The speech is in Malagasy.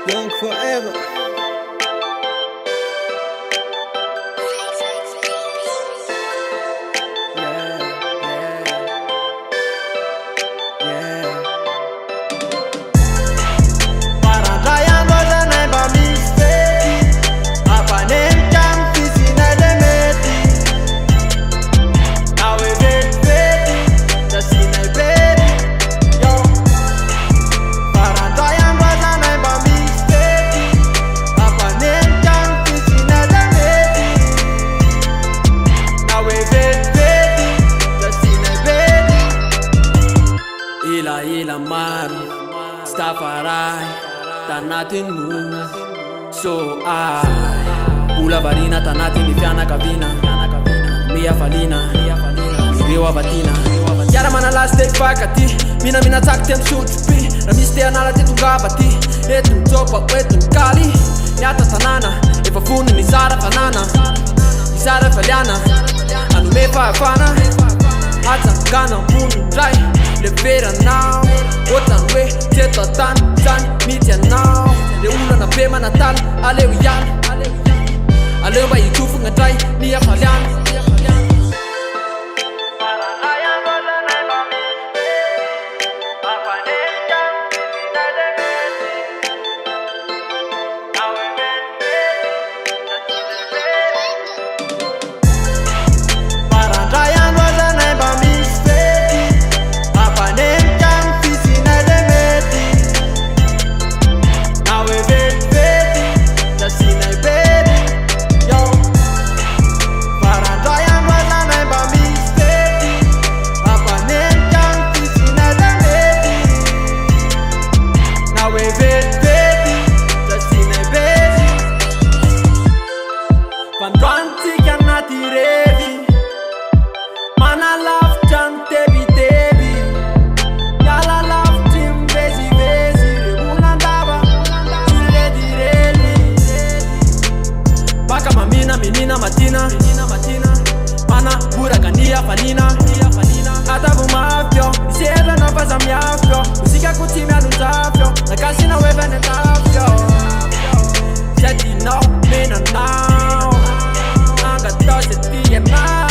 Young forever. Yeah, yeah, yeah. Parandray andro zanay mba misy fety ampanemikamy fisinay le mety na hoe vetivety da sinay bety yo. Parandray andro zanay mba misy fety ampanemikamy fisinay le mety na hoe vetivety da sinay bety. Ila maro stafaray tanatiny no so bola varina tanatiny fianakavina miafalina ireo avatina iara manalazy te hifaky aty minamina tsaky te misotro py raha misy te anala te tongava aty etony tsopa oetony kaly miata tanàna efa fony ny zara fanana izara faliana anome fahafana atsangana ambony dray le veranao ohatrany hoe teto atany zany mity anao le olana be manatala aleo ihany aleo mba hitofogna dray miafaliana. Vandroantsika anaty revy manalavitra ny tebiteby miala lavitry mivezivezy remonandava iredirely baka mamina menina matina manamboraka afalina atavo mafyo isedrana faza miafyo musikako tsy mialonjafyo nakasina hoe vanentafyo jadinao menanao angatao ze tianao